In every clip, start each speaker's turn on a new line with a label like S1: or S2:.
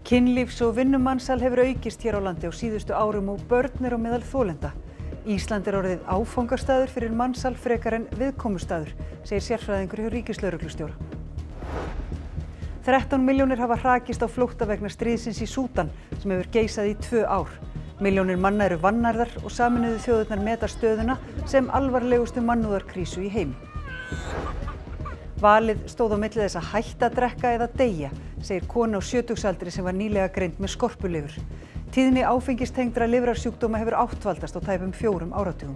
S1: Kynlífs- og vinnumansal hefur aukist hér á landi á síðustu árum og börn eru á meðal þolenda. Ísland er orðið áfangastaður fyrir mansal frekar en viðkomustaður, segir sérfræðingur hjá ríkislögreglustjóra. 13 milljónir hafa hrakist á flótta vegna stríðsins í Súdan sem hefur geisað í 2 ár. Milljónir manna eru vannærðar og Sameinuðu þjóðirnar meta stöðuna sem alvarlegustu mannúðarkrísu í heimi. Valið stóð á milli þess að hætta að drekka eða deyja, segir kona á 70-aldri sem var nýlega greind með skorpulifur. Tíðni áfengistengdra lifrarsjúkdóma hefur áttfaldast á tæpum 4 áratugum.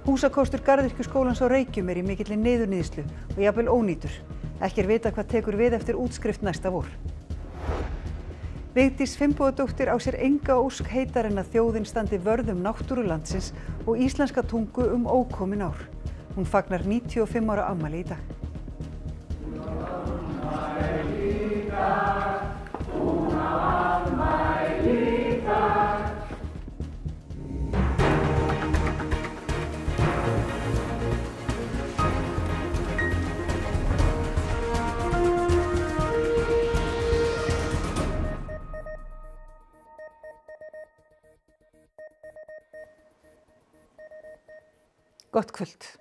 S1: Húsakostur Garðyrkjuskólans á Reykjum er í mikilli niðurníðslu og jafnvel ónýtur. Ekki er vitað hvað tekur við eftir útskrift næsta vor. Vigdís Finnbogadóttir á sér enga ósk heitar en að þjóðin standi vörð náttúru landsins og íslenska tungu ókomin ár. Hún fagnar 95 ára afmæli í dag. Gott kvöld.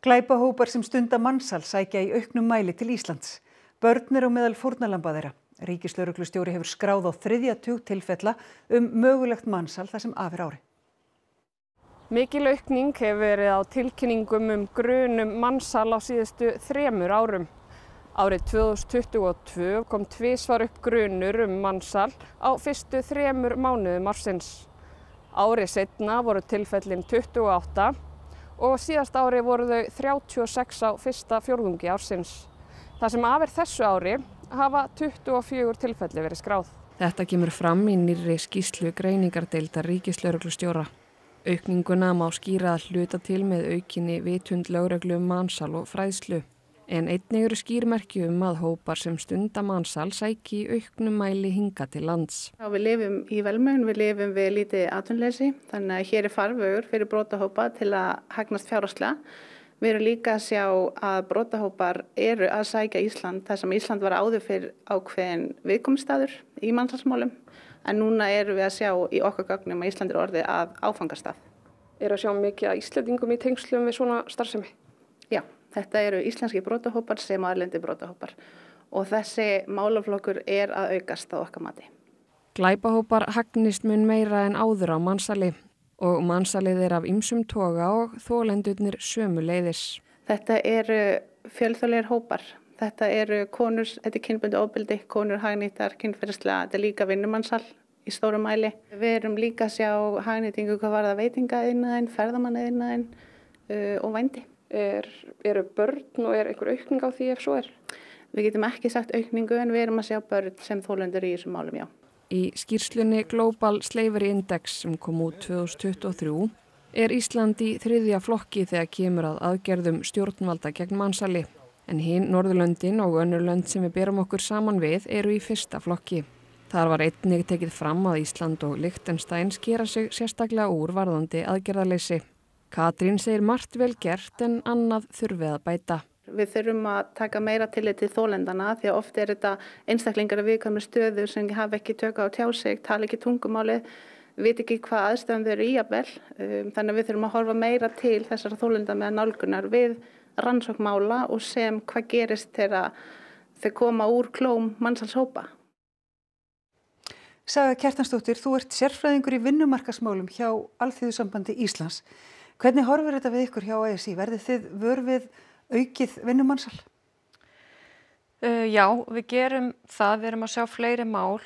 S1: Glæpahópar sem stunda mansal sækja í auknum mæli til Íslands. Börn eru á meðal fórnarlamba þeirra. Ríkislögreglustjóri hefur skráð á 3. tug tilfella mögulegt mansal það sem af er ári.
S2: Mikil aukning hefur verið á tilkynningum grun mansal á síðustu 3 árum. Árið 2022 kom tvisvar upp grunur mansal á fyrstu 3 mánuðum ársins. Árið seinna voru tilfellin 28 og síðast ári voru þau 36 á fyrsta fjórðungi ársins. Það sem af er þessu ári hafa 24 tilfelli verið skráð. Þetta kemur fram í nýrri skýrslu greiningardeildar ríkislögreglustjóra. Aukninguna má skýra að hluta til með aukinni vitund lögreglu mansal og fræðslu. En einnig eru skýrmerki að hópar sem stunda mansal sæki í auknum mæli hinga til lands.
S3: Við lifum í velmegun, við lifum við lítið atvinnuleysi, þannig að hér er farvegur fyrir brotahópa til að hagnast fjárhagslega. Við erum líka að sjá að brotahópar eru að sækja Ísland, þar sem Ísland var áður fyrir ákveðin viðkomustaður í mansalsmálum, en núna erum við að sjá í okkar gögnum að Ísland er orðið að áfangastað.
S2: Að sjá mikið að Íslendingum í tengslum við svona starfsemi?
S3: Já. Þetta eru íslenski brotahópar sem erlendi brotahópar og þessi málaflokkur er að aukast á okkar mati.
S2: Glæpahópar hagnist mun meira en áður á mansali og mansalið er af ýmsum toga og þolendurnir sömuleiðis.
S3: Þetta eru fjölþjóðlegir hópar. Þetta eru konur, þetta er kynbundið ofbeldi, konur hagnýttar kynferðislega, þetta er líka vinnumansal í stórum mæli. Við erum líka að sjá hagnýtingu hvað varðar veitingaiðnaðinn, ferðamanniðnaðinn og vændi. Eru börn og er einhver aukning á því ef svo er? Við getum ekki sagt aukningu en við erum að sjá börn sem þolendur í þessum málum, já.
S2: Í skýrslunni Global Slavery Index sem kom út 2023 er Ísland í 3. flokki þegar kemur að aðgerðum stjórnvalda gegn mansali. En hin Norðurlöndin og önnur lönd sem við berum okkur saman við eru í 1. flokki. Þar var einnig tekið fram að Ísland og Liechtenstein skera sig sérstaklega úr varðandi aðgerðaleysi. Katrín segir margt vel gert en annað þurfi að bæta.
S3: Við þurfum að taka meira tillit til þolendana því að oft er þetta einstaklingar af viðkvæmri stöðu sem hafa ekki tök á að tjá sig, tala ekki tungumálið, vita ekki hvað aðstæðum þau eru í jafnvel. Þannig að við þurfum að horfa meira til þessara þolenda með nálgunar við rannsókn mála og sem hvað gerist þegar þau koma úr klóm mansalshópa.
S1: Saga Kjartansdóttir, þú ert sérfræðingur í vinnumarkaðsmálum hjá Alþýðusambandi Íslands. Hvernig horfir þetta við ykkur hjá ASÍ? Verðið þið vör við aukið vinnumansal?
S4: Já, við gerum það. Við erum að sjá fleiri mál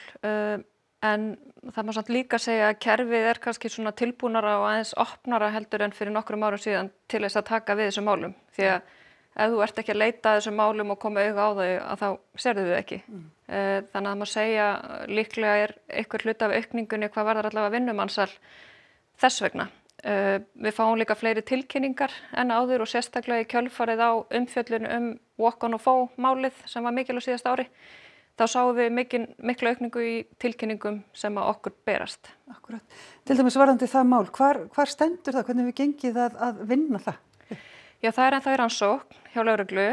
S4: en það má samt líka segja að kerfið er kannski svona tilbúnara og aðeins opnara heldur en fyrir nokkrum árum síðan til þess að taka við þessum málum. Því að ef þú ert ekki að leita að þessum málum og koma auga á þau að þá sérðu þau ekki. Þannig að það má segja líklega er einhver hluti af aukningunni hvað varðar allavega vinnumansal þess vegna. Við fáum líka fleiri tilkynningar en áður og sérstaklega í kjölfarið á umfjöllun walk on og fó málið sem var mikil á síðasta ári. Þá sáum við mikla aukningu í tilkynningum sem að okkur berast.
S1: Akkurat. Til dæmis varðandi það mál, hvar stendur það? Hvernig hefur gengið að vinna það?
S4: Já, það er ennþá í rannsókn hjá lögreglu.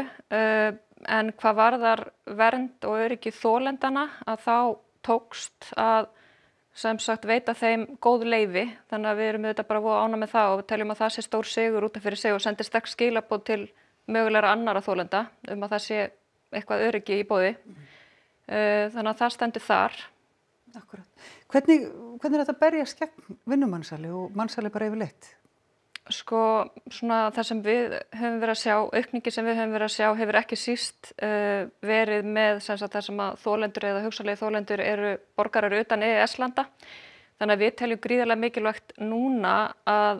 S4: En hvað varðar vernd og öryggi þolendana að þá tókst að sem sagt veita þeim góð leyfi, þannig að við erum auðvitað bara voða ánægð með það og við teljum að það sé stór sigur út af fyrir sig og sendir strax skilaboð til mögulegra annarra þolenda að það sé eitthvað öryggi í boði. Þannig að það stendur þar.
S1: Akkurat. Hvernig er þetta að berjast gegn vinnumansali og mansali bara yfirleitt?
S4: Sko, svona það sem við höfum verið að sjá, aukningi sem við höfum verið að sjá hefur ekki síst verið með sem sagt það sem að þolendur eða hugsanlega þolendur eru borgarar utan EES-landa. Þannig að við teljum gríðarlega mikilvægt núna að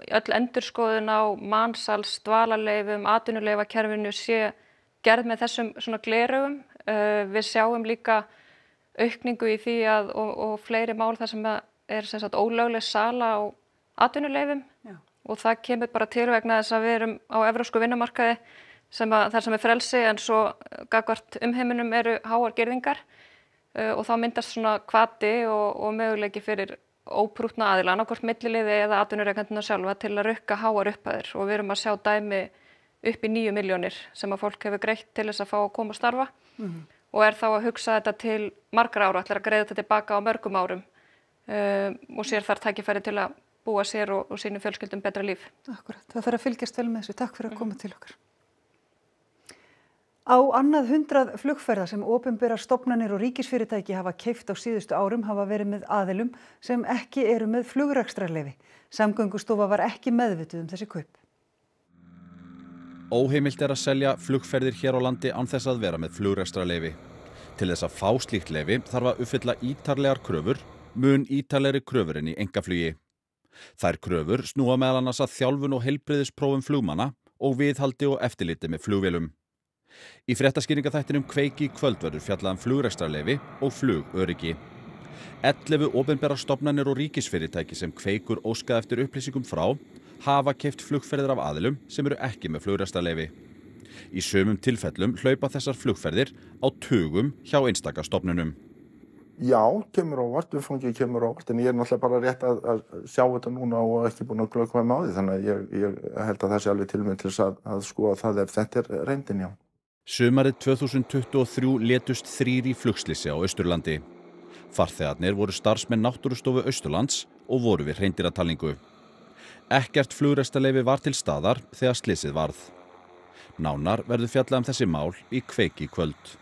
S4: öll endurskoðun á mansals, dvalarleyfum, atvinnuleyfakerfinu sé gerð með þessum svona gleraugum. Við sjáum líka aukningu í því að og fleiri mál þar sem er sem sagt ólögleg sala á atvinnuleyfum. Og það kemur bara til vegna þess að við erum á evrópsku vinnumarkaði þar sem er frelsi en svo gagnvart umheiminum eru háar girðingar og þá myndast svona hvati og möguleiki fyrir óprúttna aðila, annaðhvort milliliði eða atvinnurekendurna sjálfa til að rukka háar upphæðir og við erum að sjá dæmi upp í 9 milljónir sem að fólk hefur greitt til þess að fá að koma að starfa og er þá að hugsa þetta til margra ára, ætlar að greiða þetta tilbaka á mörgum árum og sér þar tækifæri til að búa sér og sínum fjölskyldum betra líf.
S1: Akkurat, það þarf að fylgjast vel með þessu. Takk fyrir að koma til okkar. Á annað 100 flugferða sem opinberar stofnanir og ríkisfyrirtæki hafa keypt á síðustu árum hafa verið með aðilum sem ekki eru með flugrekstrarleyfi. Samgöngustofa var ekki meðvituð þessi kaup.
S5: Óheimilt að selja flugferðir hér á landi án þess að vera með flugrekstrarleyfi. Til þess að fá slíkt leyfi þarf að uppfylla ítarlegar kröfur, mun ítarlegri kröfur en í einkaflugi. Þær kröfur snúa meðal annars að þjálfun og heilbrigðisprófum flugmanna og viðhaldi og eftirliti með flugvélum. Í fréttaskýringaþættinum Kveiki í kvöld verður fjallað flugrekstrarleyfi og flugöryggi. 11 opinberar stofnanir og ríkisfyrirtæki sem Kveikur óskaði eftir upplýsingum frá hafa keypt flugferðir af aðilum sem eru ekki með flugrekstrarleyfi. Í sumum tilfellum hlaupa þessar flugferðir á tugum hjá einstaka stofnunum.
S6: Já, kemur óvart, umfangið kemur óvart, en ég er náttúrulega bara rétt að sjá þetta núna og ekki búin að glöggva mig á því, þannig að ég held að það sé alveg til mig til þess að skoða það ef þetta er reyndin, já.
S5: Sumarið 2023 létust 3 í flugslysi á Austurlandi. Farþegarnir voru starfsmenn Náttúrustofu Austurlands og voru við hreindýratalningu. Ekkert flugrekstrarleyfi var til staðar þegar slysið varð. Nánar verður fjallað þessi mál í Kveiki í kvöld.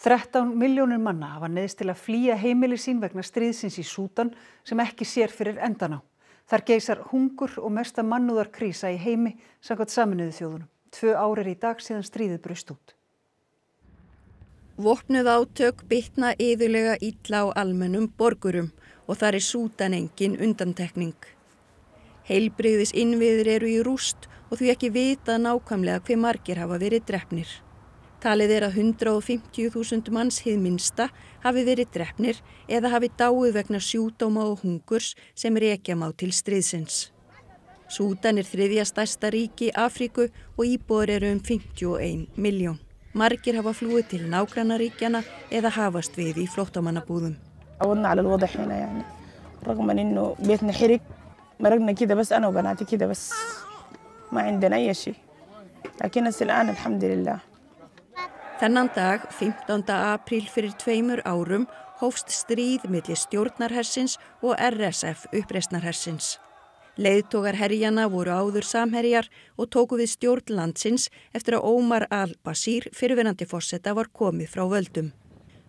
S1: 13 milljónir manna hafa neyðst til að flýja heimili sín vegna stríðsins í Súdan sem ekki sér fyrir endan á. Þar geisar hungur og mesta mannúðarkrísa í heimi samkvæmt Sameinuðu þjóðunum. 2 ár í dag síðan stríðið braust út.
S7: Vopnuð átök bitna iðulega illa á almennum borgurum og þar er Súdan engin undantekning. Heilbrigðis innviðir eru í rúst og því ekki vita nákvæmlega hve margir hafa verið drepnir. Talið er að 150.000 manns hið minnsta hafi verið drepnir eða hafi dáið vegna sjúkdóma og hungurs sem rekja má til stríðsins. Súdan er 3. stærsta ríki í Afríku og íbúar eru 51 milljón. Margir hafa flúið til nágrannaríkjana eða hafast við í flóttamannabúðum.
S8: عودنا على الوضع هنا يعني رغم انه بيتنا حرق مرقنا كده بس انا وبناتي كده بس ما عندنا اي شيء لكن الان الحمد لله.
S7: Þennan dag, 15. apríl fyrir 2 árum, hófst stríð milli stjórnarhersins og RSF uppreisnarhersins. Leiðtogar herjana voru áður samherjar og tóku við stjórn landsins eftir að Omar al-Bashir, fyrrverandi forseta, var komið frá völdum.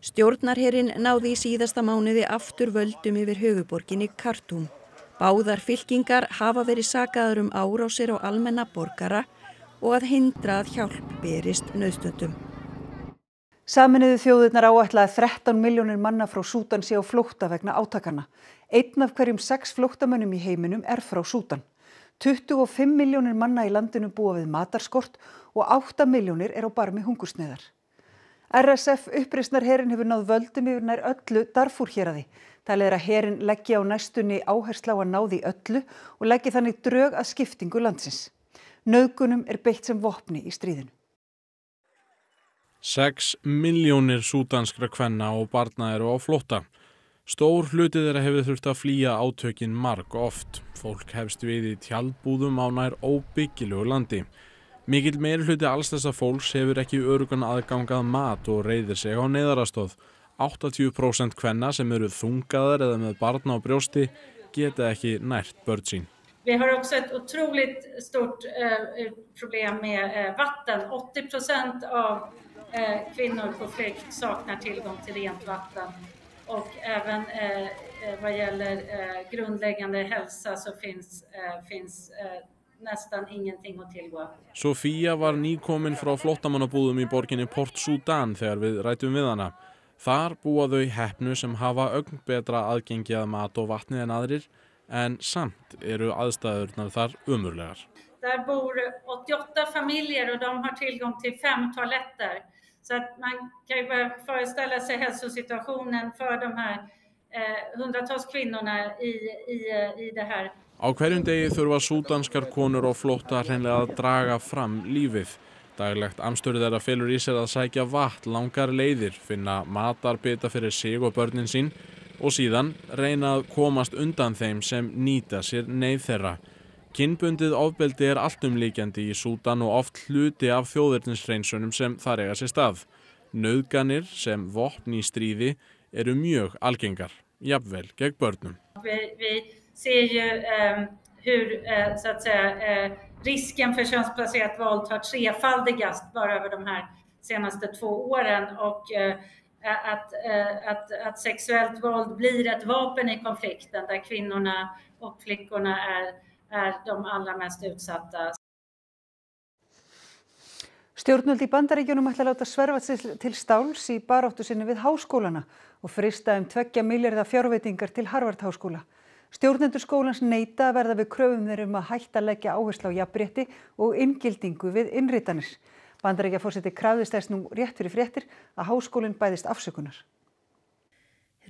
S7: Stjórnarherinn náði í síðasta mánuði aftur völdum yfir höfuðborginni Khartoum. Báðar fylkingar hafa verið sakaðar árásir á almenna borgara og að hindra að hjálp berist nauðstöndum.
S1: Sameinuðu þjóðirnar áætla að 13 milljónir manna frá Súdan sé á flótta vegna átakanna. 1 af hverjum 6 flóttamönnum í heiminum er frá Súdan. 25 milljónir manna í landinu búa við matarskort og 8 milljónir er á barmi hungursneyðar. RSF uppreisnarherinn hefur náð völdum yfir nær öllu Darfúr héraði. Talið er að herinn leggi á næstunni áherslu á að ná því öllu og leggi þannig drög að skiptingu landsins. Nauðgunum er beitt sem vopni í stríðinu.
S9: 6 milljónir súdanskra kvenna og barna eru á flótta. Stór hluti þeirra hefur þurft að flýja átökin marg oft. Fólk hefst við í tjaldbúðum á nær óbyggilegu landi. Mikill meirihluti alls þessa fólks hefur ekki öruggan aðgang að mat og reiðir sig á neyðaraðstoð. 80% kvenna sem eru þungaðar eða med barn á brjósti geta ekki nært börn sín.
S10: Vi har också ett otroligt stort problem med vatten. 80% av kvinnor på flykt saknar tillgång till rent vatten. Och även vad gäller grundläggande hälsa så finns nästan ingenting att tillgå.
S9: Sofía var nýkomin frá flóttamannabúðum í borginni Port Sudan þegar við ræddum við hana. Þar búa þau heppnu sem hafa ögn betra aðgengi að mat og vatni en aðrir, en samt eru aðstæðurnar þar ömurlegar.
S10: Där bor 88 familjer och de har tillgång till 5 toaletter. Så att man kan ju bara föreställa sig hälsosituationen för de här hundratals kvinnorna i det här.
S9: Á hverjum degi þurfa súdanskar konur á flótta hreinlega að draga fram lífið. Daglegt amstur þeirra felur í sér að sækja vatn langar leiðir, finna matarbita fyrir sig og börnin sín og síðan reyna að komast undan þeim sem nýta sér neyð þeirra. Kynbundið ofbeldi alltumlíkjandi í Súdan og oft hluti af þjóðernishreinsunum sem þar eiga sér stað. Nauðganir sem vopn í stríði eru mjög algengar, jafnvel gegn börnum.
S10: Vi ser ju hur så att säga risken för könsbaserat våld har trefaldigats bara över de här senaste 2 åren och att sexuellt våld blir ett vapen i konflikten där kvinnorna och flickorna är de allra mest utsatta.
S1: Stjórnvöld í Bandaríkjunum ætla að láta sverfa sig til stáls í baráttu sinni við háskólana og frysta 2 milljarða fjárveitingar til Harvard-háskóla. Stjórnendur skólans neita að verða við kröfum þeirra að hætta að leggja áherslu á jafnrétti og inngildingu við innritanir. Bandaríkjaforseti krafðist þess nú rétt fyrir fréttir að háskólinn bæðist afsökunar.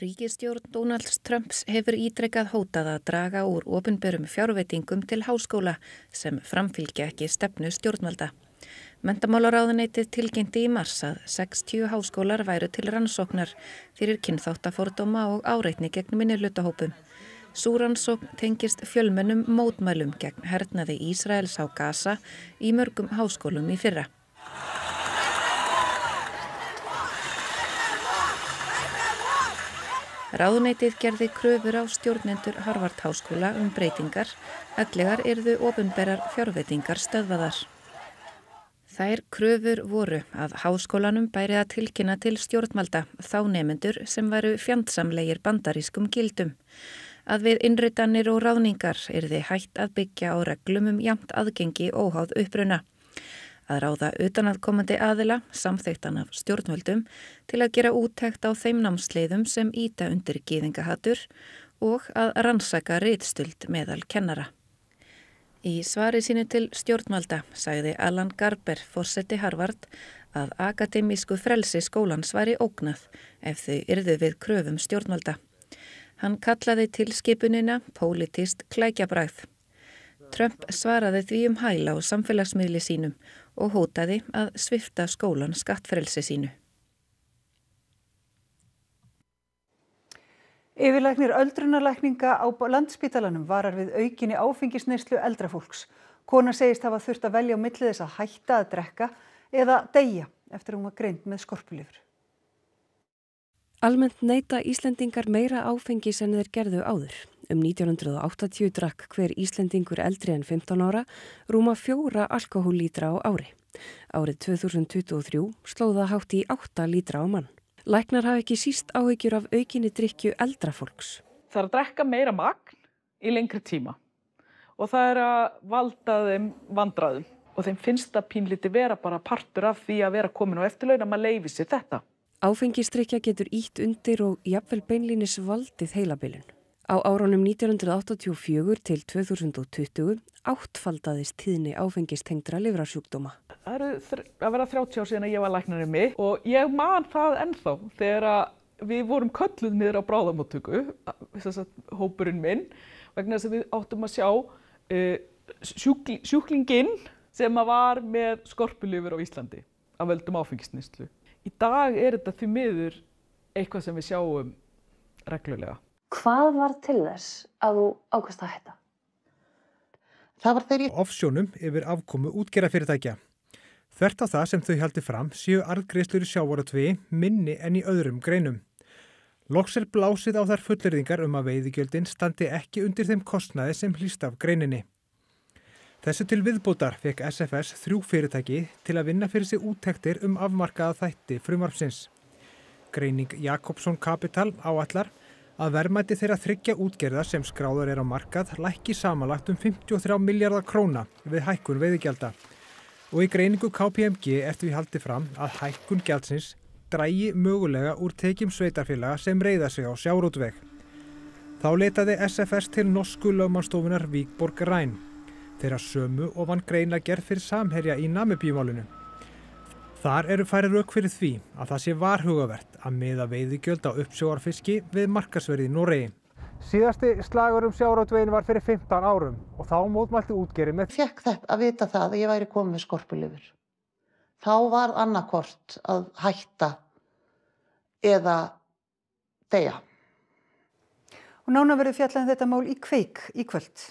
S11: Ríkisstjórn Donalds Trumps hefur ítrekað hótað að draga úr opinberum fjárveitingum til háskóla sem framfylgja ekki stefnu stjórnvalda. Menntamálaráðuneytið tilkynnti í mars að 60 háskólar væru til rannsóknar fyrir kynþáttafordóma og áreitni gegn minnihlutahópum. Sú rannsókn tengist fjölmennum mótmælum gegn hernaði Ísraels á Gaza í mörgum háskólum í fyrra. Ráðuneytið gerði kröfur á stjórnendur Harvard-háskóla breytingar, ellegar yrðu opinberar fjárveitingar stöðvaðar. Þær kröfur voru að háskólanum bæri að tilkynna til stjórnvalda þá nemendur sem væru fjandsamlegir bandarískum gildum, að við innritanir og ráðningar yrði hætt að byggja á reglum jafnt aðgengi óháð uppruna, að ráða utanaðkomandi aðila, samþykktan af stjórnvöldum, til að gera úttekt á þeim námsleiðum sem ýta undir gyðingahatur og að rannsaka ritstuld meðal kennara. Í svari sínu til stjórnvalda sagði Alan Garber, forseti Harvard, að akademísku frelsi skólans væri ógnað ef þau yrðu við kröfum stjórnvalda. Hann kallaði tilskipunina pólitískt klækjabragð. Trump svaraði því hæl á samfélagsmiðli sínum og hótaði að svipta skólan skattfrelsi sínu.
S1: Yfirlæknir öldrunarlækninga á Landspítalanum varar við aukinni áfengisneyslu eldra fólks. Kona segist hafa þurft að velja á milli þess að hætta að drekka eða deyja eftir hún var greind með skorpulifur.
S12: Almennt neyta Íslendingar meira áfengis en þeir gerðu áður. 1980 drakk hver Íslendingur eldri en 15 ára rúma 4 alkohóllítra á ári. Árið 2023 slóða hátt í 8 lítra á mann. Læknar hafa ekki síst áhyggjur af aukinni drykkju eldra fólks.
S13: Það er að drekka meira magn í lengri tíma og það er að valda þeim vandræðum og þeim finnst það pínlítið vera bara partur af því að vera komin á eftirlaun að maður leyfi sér þetta.
S12: Áfengisdrykkja getur ýtt undir og jafnvel beinlínis valdið heilabilun. Á árunum 1984 til 2020 áttfaldaðist tíðni áfengistengdra lifrarsjúkdóma.
S13: Það eru að vera 30 ár síðan að ég var læknari mig og ég man það ennþá þegar við vorum kölluð niður á bráðamóttöku, hópurinn minn, vegna þess að við áttum að sjá sjúklinginn sem var með skorpulifur á Íslandi af völdum áfengisneyslu. Í dag er þetta því miður eitthvað sem við sjáum reglulega.
S14: Hvað var til þess að þú ákvaðst að hætta? Það var þeirri
S15: ofsjónum yfir afkomu útgerðarfyrirtækja. Þvert á það sem þau haldi fram séu arðgreiðslur í sjávarútvegi minni en í öðrum greinum. Loks blásið á þær fullyrðingar að veiðigjöldin standi ekki undir þeim kostnaði sem hlýst af greininni. Þessu til viðbótar fekk SFS 3 fyrirtæki til að vinna fyrir sig úttektir afmarkaða þætti frumvarpsins. Greining Jakobsson Capital áætlar að verðmæti þeirra 3 útgerða sem skráðar á markað lækki samanlagt 53 milljarða króna við hækkun veiðigjalda. Og í greiningu KPMG því haldið fram að hækkun gjaldsins drægi mögulega úr tekjum sveitarfélaga sem reiða sig á sjávarútveg. Þá leitaði SFS til norsku lögmannsstofunar Víkborg Ræn, þeirra sömu og vann greinargerð fyrir Samherja í Namibíumálinu. Þar færi rök fyrir því að það sé varhugavert að miða veiðigjöld á uppsjávarfiski við markaðsverð í Noregi. Síðasti slagur sjávarútveginn var fyrir 15 árum og þá mótmælti útgerðin með
S14: Fékk þetta að vita það að ég væri komin með skorpulifur. Þá var annarkvort að hætta eða deyja.
S1: Og nánar verður fjallað þetta mál í Kveik í kvöld.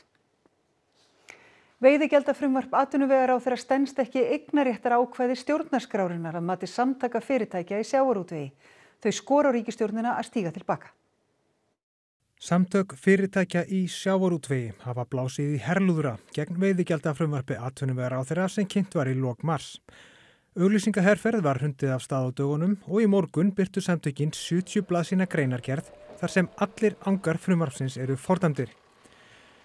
S1: Veiðigjaldafrumvarp atvinnuvegaráðherra stenst ekki eignaréttar ákvæði stjórnarskrárinnar að mati samtaka fyrirtækja í sjávarútvegi. Þau skora á ríkisstjórnina að stíga til baka.
S15: Samtök fyrirtækja í sjávarútvegi hafa blásið í herlúðra gegn veiðigjaldafrumvarpi atvinnuvegaráðherra sem kynnt var í lok mars. Auglýsingaherferð var hrundið af stað á dögunum og í morgun birtu samtökin 70 blaðsíðna greinargerð þar sem allir angar frumvarpsins eru fordæmdir.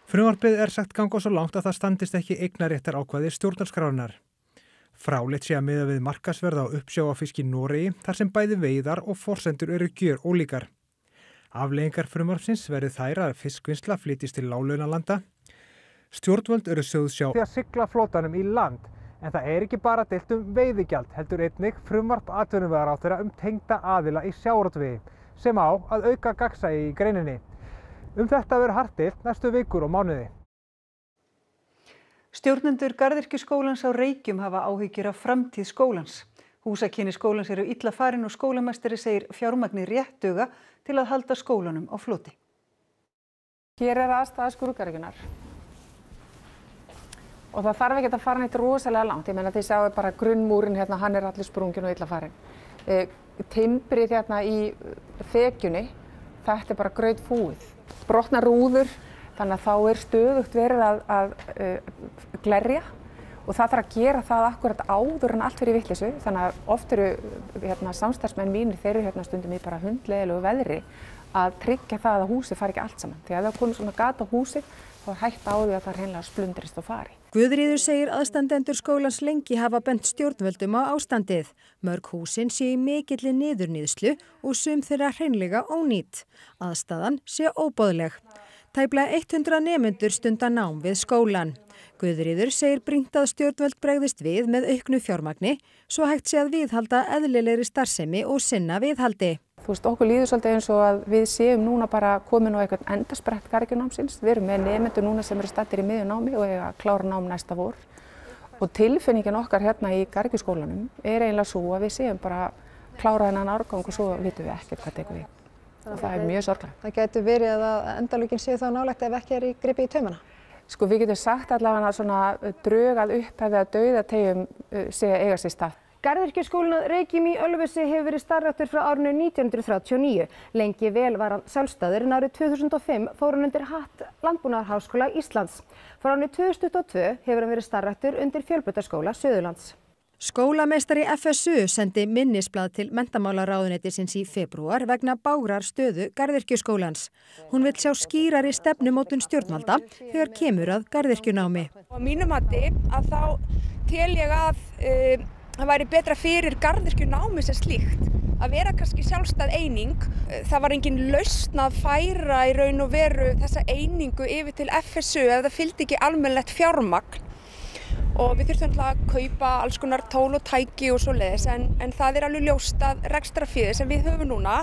S15: Frumvarpið sagt ganga svo langt að það standist ekki eignaréttar ákvæði stjórnarskrárinnar. Fráleitt sé að miða við markaðsverð á uppsjávarfiski í Noregi þar sem bæði veiðar og forsendur eru gjörólíkar. Afleiðingar frumvarpsins verði þær að fiskvinnsla flytjist til láglaunalanda. Stjórnvöld eru sögð sjá því að sigla flotanum í land, en það ekki bara deilt veiðigjald, heldur einnig frumvarp atvinnuvegaráðherra tengda aðila í sjávarútvegi, sem á að auka gagnsæi í greininni. Þetta verður hart deilt næstu vikur og mánuði.
S1: Stjórnendur Garðyrkjuskólans á Reykjum hafa áhyggjur af framtíð skólans. Húsakynni skólans eru illa farin og skólameistari segir fjármagni rétt duga til að halda skólanum á floti.
S16: Hér aðstæða skrúðgarðyrkjunnar. Og það þarf ekki að fara neitt rosalega langt. Ég meina þið sjáu bara grunnmúrin hérna, hann allir sprungin og illa farin. Timbrið hérna í þekjunni, þetta bara grautfúið. Brotnar rúður, þannig að þá stöðugt verið að glerja og það þarf að gera það akkurat áður en allt fyrir vitleysu. Þannig að oft eru samstarfsmenn mínir, þeir eru stundum í bara hundleiðilegu veðri að tryggja það að húsið fari ekki allt saman. Því að ef það komið svona gat á húsið, þá hægt á því að það hreinlega splundrist og fari.
S17: Guðríður segir aðstandendur skólans lengi hafa bent stjórnvöldum á ástandið. Mörg húsin sé í mikilli niðurníðslu og sum þeirra hreinlega ónýt. Aðstaðan sé óboðleg. Tæplega 100 nemendur stunda nám við skólan. Guðríður segir brýnt að stjórnvöld bregðist við með auknu fjármagni, svo hægt sé að viðhalda eðlilegri starfsemi og sinna viðhaldi.
S16: Okkur líður svolítið eins og að við séum núna bara komin á eitthvað endasprett garðyrkjunámsins. Við erum með nemendur núna sem eru staddir í miðju námi og eiga að klára nám næsta vor. Og tilfinningin okkar hérna í garðyrkjuskólanum eiginlega svo að við séum bara klára þennan árgang og svo vitum við ekkert hvað tekur við. Og það mjög sorglegt.
S18: Það getur verið að endalögin séu þá nálægt ef ekki í gripið í taumana?
S16: Við getum sagt allavega svona drög að upphæfi að dauðategjum eiga sér stað.
S18: Garðyrkjuskólinn að Reykjum í Ölfusi hefur verið starfræktur frá árinu 1939. Lengi vel var hann sjálfstæður en árið 2005 fór hann undir hatt Landbúnaðarháskóla Íslands. Frá árinu 2022 hefur hann verið starfræktur undir Fjölbrautaskóla Suðurlands.
S17: Skólameistari FSU sendi minnisblað til menntamálaráðuneytisins í febrúar vegna bágrar stöðu Garðyrkjuskólans. Hún vill sjá skýrari stefnumótun stjórnvalda þegar kemur að garðyrkjunámi.
S19: Á mínu mati að þá tel ég að það væri betra fyrir garðyrkjunámi sem slíkt að vera kannski sjálfstæð eining. Það var engin lausn að færa í raun og veru þessa einingu yfir til FSU ef það fylgdi ekki almennilegt fjármagn. Og við þurftum að kaupa alls konar tól og tæki og svoleiðis en það alveg ljóst að rekstrarféð sem við höfum núna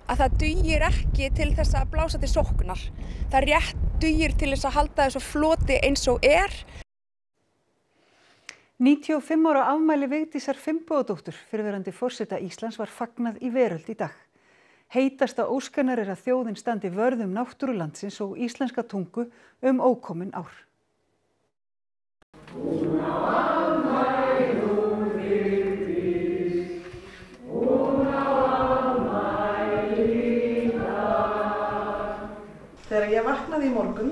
S19: að það dugir ekki til þess að blása til sóknar. Það rétt dugir til þess að halda þessu floti eins og er.
S1: 95 ára afmæli Vigdísar Finnbogadóttur, fyrrverandi forseta Íslands, var fagnað í veröld í dag. Heitasta ósk hennar að þjóðin standi vörð náttúru landsins og íslenska tungu ókomin ár.
S20: Þegar ég vaknaði í morgun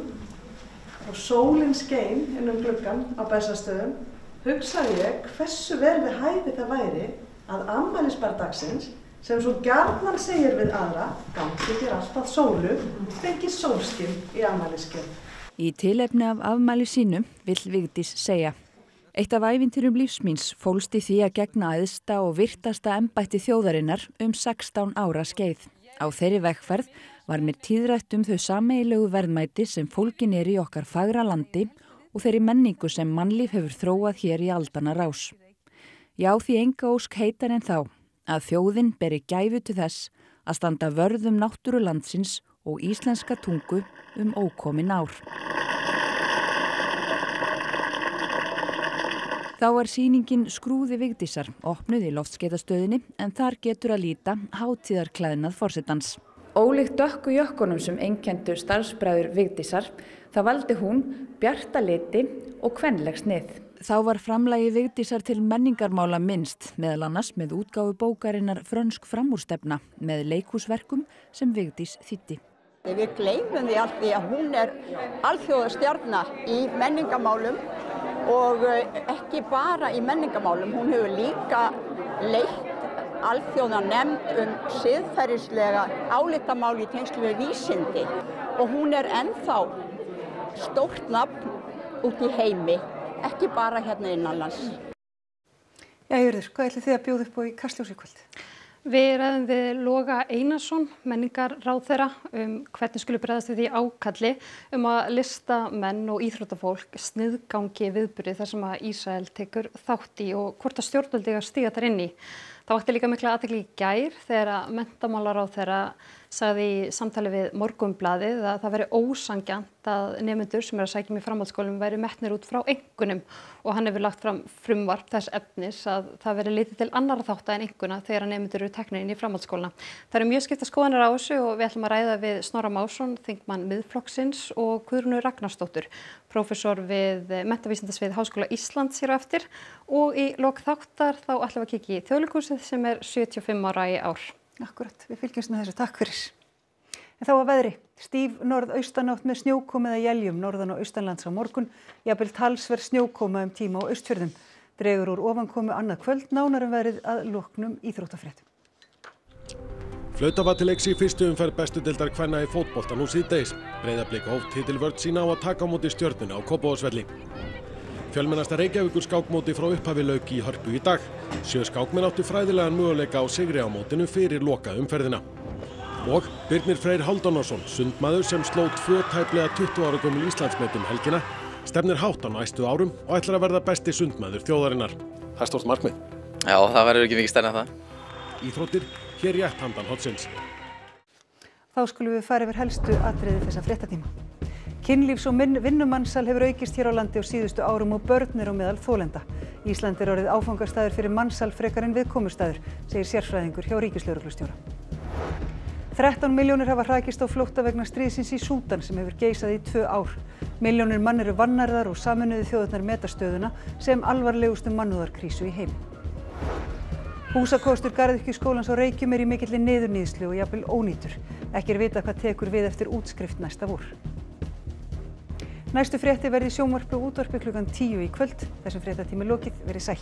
S20: og sólin skein inn gluggann á Bessastöðum, hugsaði ég hversu vel við hæfi það væri að afmælisbarn dagsins, sem svo gjarnan segir við aðra, gangi þér alltaf sólu, fengi sólskin í afmælisgjöf.
S21: Í tilefni af afmæli sínu vill Vigdís segja: Eitt af ævintýrum lífs míns fólst í því að gegna æðsta og virtasta embætti þjóðarinnar 16 ára skeið. Á þeirri vegferð var mér tíðrætt þau sameiginlegu verðmæti sem fólgin í okkar fagra landi og þeirri menningu sem mannlíf hefur þróað hér í aldanna rás. Já, því enga ósk heitar en þá að þjóðin beri gæfu til þess að standa vörð náttúru landsins og íslenska tungu ókomin ár. Þá var sýningin Skrúði Vigdísar opnuð í Loftskeytastöðinni en þar getur að líta hátíðarklæðnað forsetans. Ólíkt dökku jökkunum sem einkenndu starfsbræður Vigdísar, þá valdi hún bjarta liti og kvenleg snið. Þá var framlagi Vigdísar til menningarmála minnst, meðal annars með útgáfu bókarinnar Frönsk framúrstefna með leikhúsverkum sem Vigdís þýddi.
S22: Við gleymum því alltaf að hún alþjóðastjarna í menningarmálum og ekki bara í menningarmálum, hún hefur líka leitt alþjóðanefnd siðferðislega álitamál í tengslu við vísindi og hún ennþá stórt nafn út í heimi, ekki bara hérna innanlands.
S1: Jæja, hvað ætlið þið að bjóða upp á í Kastljósi í kvöld?
S23: Við ræðum við Loga Einarsson, menningarráðherra, hvernig skuli bregðast við því ákalli að listamenn og íþróttafólk sniðgangi viðburði þar sem að Ísrael tekur þátt í og hvort að stjórnvöld eiga að stíga þar inn í. Það vakti líka mikla athygli í gær þegar að menntamálaráðherra sagði í samtali við Morgunblaðið að það veri ósanngjarnt að nemendur sem að sækja í framhaldsskólum væri metnir út frá einkunnum og hann hefur lagt fram frumvarp þess efnis að það veri litið til annarra þátta en einkunna þegar að nemendur eru teknir inn í framhaldsskólana. Það eru mjög skiptar skoðanir á þessu og við ætlum að ræða við Snorra Másson, þingmann Miðflokksins og Guðrúnu Ragnarsdóttur, prófessor við Menntavísindasvið Háskóla Íslands hér á eftir og í lok þáttar þá ætlum við að kíkja í Þjóðleikhúsið sem 75 ára í ár.
S1: Akkurat, við fylgjumst með þessu, takk fyrir. En þá að veðri, stíf norðaustanátt með snjókomu eða éljum norðan og austanlands á morgun, jafnvel talsverð snjókoma tíma á Austfjörðum. Dregur úr ofankomu annað kvöld, nánar veðrið að loknum íþróttafréttum.
S24: Flautað var til leiks í fyrstu umferð bestu deildar kvenna í fótbolta nú síðdegis. Breiðablik hóf titilvörn sína á að taka á móti Stjörnunni á Kópavogsvelli. Fjölmennasta Reykjavíkur skákmóti frá upphafi lauk í Hörpu í dag. 7 skákmenn áttu fræðilegan möguleika á sigri á mótinu fyrir loka umferðina. Og Birnir Freyr Hálfdánason, sundmaður sem sló 2 tæplega 20 ára gömul Íslandsmet helgina, stefnir hátt á næstu árum og ætlar að verða besti sundmaður þjóðarinnar. Það er stórt markmið.
S25: Já, það verður ekki mikið stærra en það.
S24: Íþróttir hér rétt handan hornsins.
S1: Þá skulum við fara yfir helstu atriði þessa fréttatíma. Kynlífs- og vinnumansal hefur aukist hér á landi á síðustu árum og börn á meðal þolenda. Ísland orðið áfangastaður fyrir mansal frekar en viðkomustaður, segir sérfræðingur hjá ríkislögreglustjóra. 13 milljónir hafa hrakist á flótta vegna stríðsins í Súdan sem hefur geisað í 2 ár. Milljónir mann eru vannærðar og Sameinuðu þjóðirnar meta stöðuna sem alvarlegustu mannúðarkrísu í heimi. Húsakostur Garðyrkjuskólans á Reykjum í mikilli niðurníðslu og jafnvel ónýtur. Ekki vitað hvað tekur við eftir útskrift næsta vor. Næstu fréttir verði í sjónvarpi og útvarpi klukkan 10 í kvöld. Þessum fréttatími lokið, verið sæl.